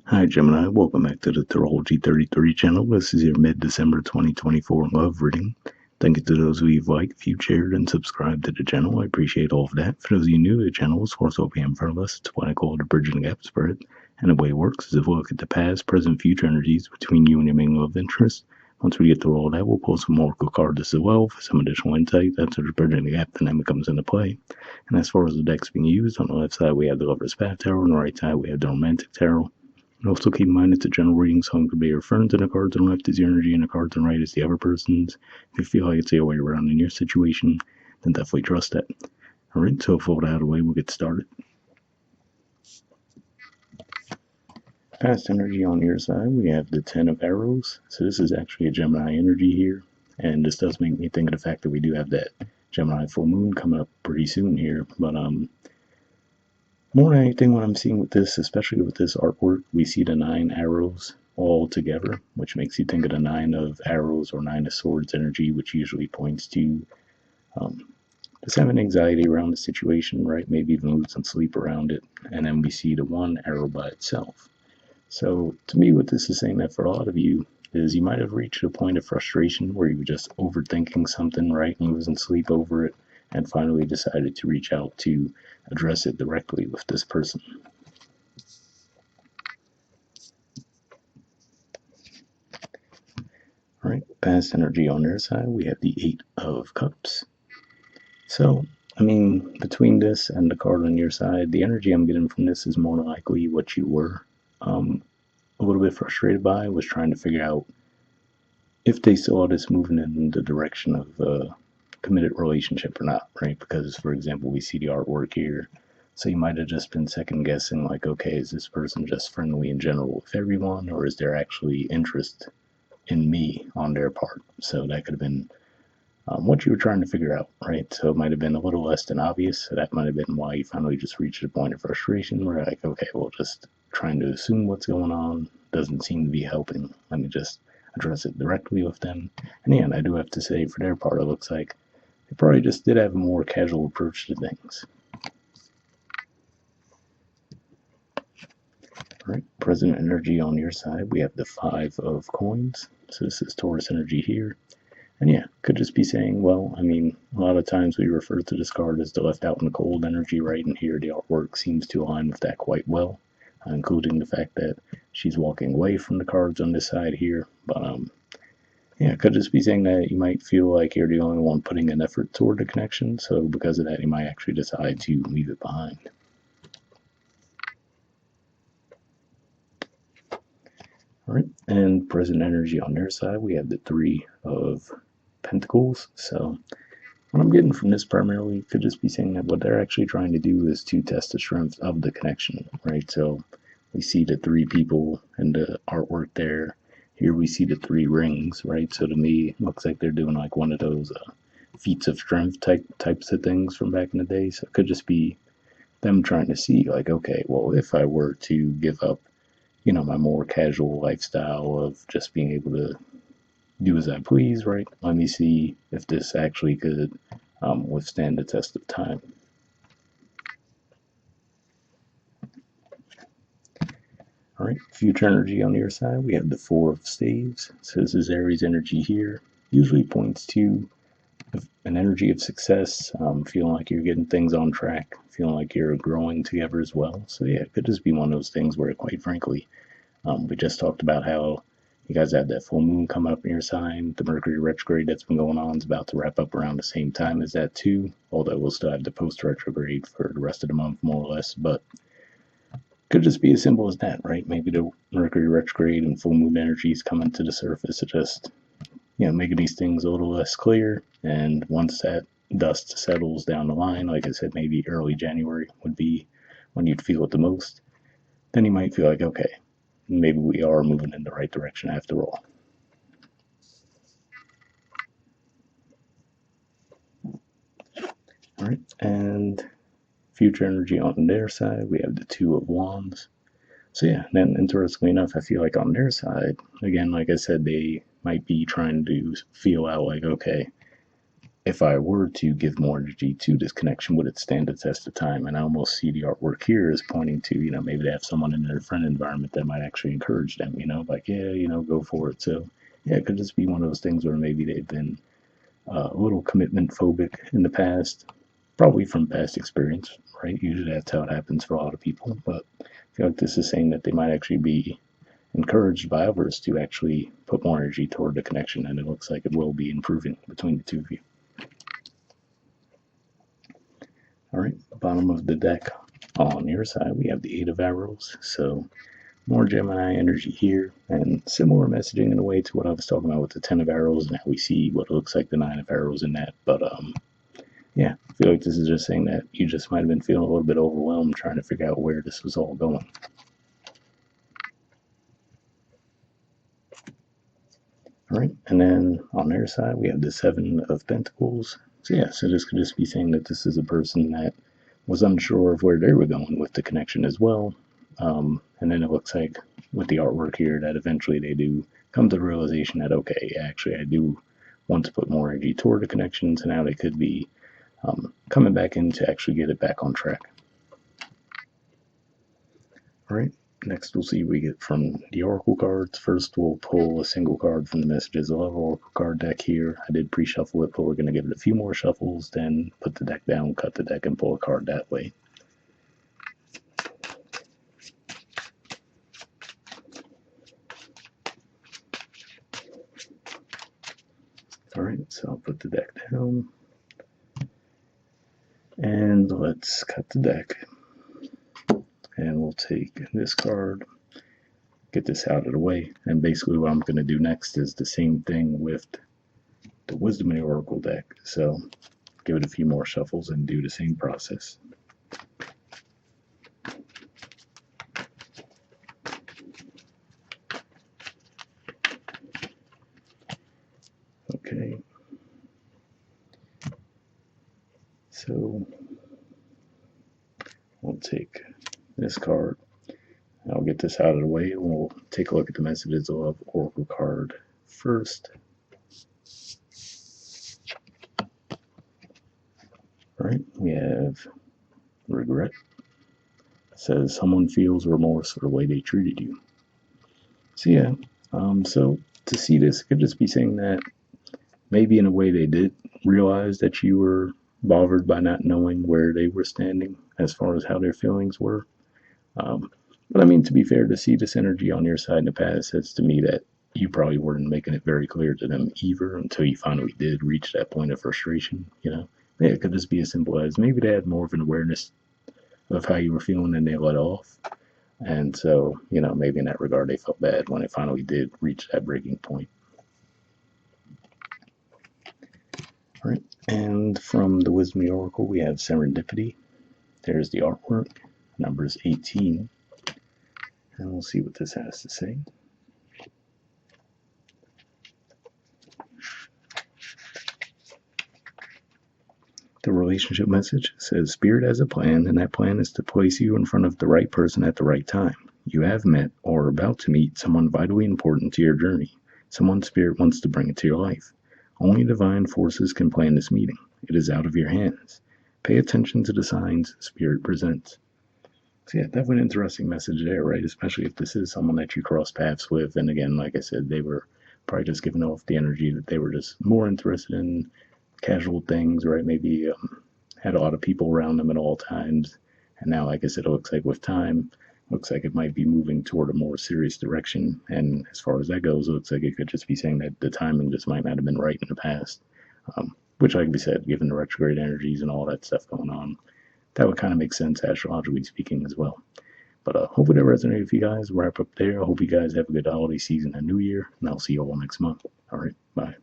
Hi Gemini, welcome back to the Astrology 33 channel. This is your mid-December 2024 love reading. Thank you to those of you who've liked, viewed, shared, and subscribed to the channel. I appreciate all of that. For those of you new to the channel, as far as OPM in front of us, it's what I call the Bridging the Gap spread. And the way it works is if we look at the past, present, future energies between you and your main love interest. Once we get through all that, we'll pull some oracle cards as well for some additional insight. That's where the Bridging the Gap dynamic comes into play. And as far as the decks being used, on the left side we have the Lover's Path Tarot, on the right side we have the Romantic Tarot. And also keep in mind it's a general reading, so I'm going to be referring to the cards on the left is your energy and the cards on the right is the other person's. If you feel like it's the other way around in your situation, then definitely trust that. Alright, so with all that out of the way, we'll get started. Past energy on your side, we have the Ten of Arrows. So this is actually a Gemini energy here, and this does make me think of the fact that we do have that Gemini full moon coming up pretty soon here. But more than anything, what I'm seeing with this, especially with this artwork, we see the 9 arrows all together, which makes you think of the 9 of arrows or 9 of swords energy, which usually points to just having anxiety around the situation, right? Maybe even losing sleep around it. And then we see the 1 arrow by itself. So to me, what this is saying that for a lot of you is you might have reached a point of frustration where you were just overthinking something, right, and losing sleep over it, and finally decided to reach out to address it directly with this person. All right, past energy on their side, we have the 8 of Cups. So, I mean, between this and the card on your side, the energy I'm getting from this is more likely what you were a little bit frustrated by, was trying to figure out if they saw this moving in the direction of a committed relationship or not, right? Because, for example, we see the artwork here. So you might have just been second guessing, like, okay, is this person just friendly in general with everyone, or is there actually interest in me on their part? So that could have been what you were trying to figure out, right? So it might have been a little less than obvious. So that might have been why you finally just reached a point of frustration where, like, okay, well, just trying to assume what's going on doesn't seem to be helping. Let me just address it directly with them. And yeah, I do have to say, for their part, it looks like they probably just did have a more casual approach to things. All right, present energy on your side, we have the 5 of Coins. So this is Taurus energy here. And yeah, could just be saying, well, I mean, a lot of times we refer to this card as the left out in the cold energy, right? And here the artwork seems to align with that quite well, including the fact that she's walking away from the cards on this side here. But yeah, it could just be saying that you might feel like you're the only one putting an effort toward the connection. So because of that, you might actually decide to leave it behind. All right, and present energy on their side, we have the 3 of Pentacles. So what I'm getting from this primarily could just be saying that what they're actually trying to do is to test the strength of the connection, right? So we see the 3 people in the artwork there. Here we see the 3 rings, right? So to me, it looks like they're doing like one of those feats of strength types of things from back in the day. So it could just be them trying to see, like, okay, well, if I were to give up, my more casual lifestyle of just being able to do as I please, right? Let me see if this actually could withstand the test of time. All right, future energy on your side, we have the 4 of Staves. So this is Aries energy here. Usually points to an energy of success, feeling like you're getting things on track, feeling like you're growing together as well. So yeah, it could just be one of those things where, quite frankly, we just talked about how you guys have that full moon coming up in your sign. The Mercury retrograde that's been going on is about to wrap up around the same time as that too, although we'll still have the post retrograde for the rest of the month, more or less. But could just be as simple as that, right? Maybe the Mercury retrograde and full moon energies coming to the surface to just, making these things a little less clear. And once that dust settles down the line, like I said, maybe early January would be when you'd feel it the most. Then you might feel like, okay, maybe we are moving in the right direction after all. All right, and future energy on their side, we have the 2 of Wands. So yeah, then interestingly enough, I feel like on their side, again, like I said, they might be trying to feel out like, okay, if I were to give more energy to this connection, would it stand the test of time? And I almost see the artwork here as pointing to, maybe they have someone in their friend environment that might actually encourage them, like, yeah, go for it. So, yeah, it could just be one of those things where maybe they've been a little commitment phobic in the past, probably from past experience, right? Usually that's how it happens for a lot of people. But I feel like this is saying that they might actually be encouraged by others to actually put more energy toward the connection, and it looks like it will be improving between the two of you. All right, bottom of the deck on your side, we have the Eight of Arrows. So more Gemini energy here, and similar messaging in a way to what I was talking about with the Ten of Arrows, and how we see what looks like the Nine of Arrows in that. But yeah, I feel like this is just saying that you just might have been feeling a little bit overwhelmed trying to figure out where this was all going. All right, and then on their side, we have the Seven of Pentacles. So yeah, so this could just be saying that this is a person that was unsure of where they were going with the connection as well. And then it looks like with the artwork here that eventually they do come to the realization that, okay, actually I do want to put more energy toward the connection, so now they could be coming back in to actually get it back on track. All right, next we'll see what we get from the Oracle cards. First, we'll pull a single card from the Messages of Love Oracle card deck here. I did pre-shuffle it, but we're going to give it a few more shuffles, then put the deck down, cut the deck, and pull a card that way. All right, so I'll put the deck down. And let's cut the deck. And we'll take this card, get this out of the way. And basically what I'm going to do next is the same thing with the Wisdom of the Oracle deck. So give it a few more shuffles and do the same process. Okay. So we'll take this card. I'll get this out of the way and we'll take a look at the Messages of Love Oracle card first. All right, we have regret. It says someone feels remorse for the way they treated you. So yeah, so to see this, it could just be saying that maybe in a way they did realize that you were bothered by not knowing where they were standing as far as how their feelings were. But I mean, to be fair, to see this energy on your side in the past says to me that you probably weren't making it very clear to them either until you finally did reach that point of frustration. Yeah, it could just be as simple as maybe they had more of an awareness of how you were feeling and they let off. And so, maybe in that regard, they felt bad when it finally did reach that breaking point. All right, and from the Wisdom Oracle, we have Serendipity. There's the artwork, numbers 18. And we'll see what this has to say. The relationship message says, Spirit has a plan, and that plan is to place you in front of the right person at the right time. You have met or are about to meet someone vitally important to your journey. Someone Spirit wants to bring into your life. Only divine forces can plan this meeting. It is out of your hands. Pay attention to the signs Spirit presents. So yeah, definitely an interesting message there, right? Especially if this is someone that you cross paths with. And again, like I said, they were probably just giving off the energy that they were just more interested in casual things, right? Maybe had a lot of people around them at all times. And now, like I said, it looks like with time, looks like it might be moving toward a more serious direction. And as far as that goes, it looks like it could just be saying that the timing just might not have been right in the past. Which, like we said, given the retrograde energies and all that stuff going on, that would kind of make sense, astrologically speaking, as well. But hopefully that resonated with you guys. Wrap up there. I hope you guys have a good holiday season and New Year, and I'll see you all next month. All right, bye.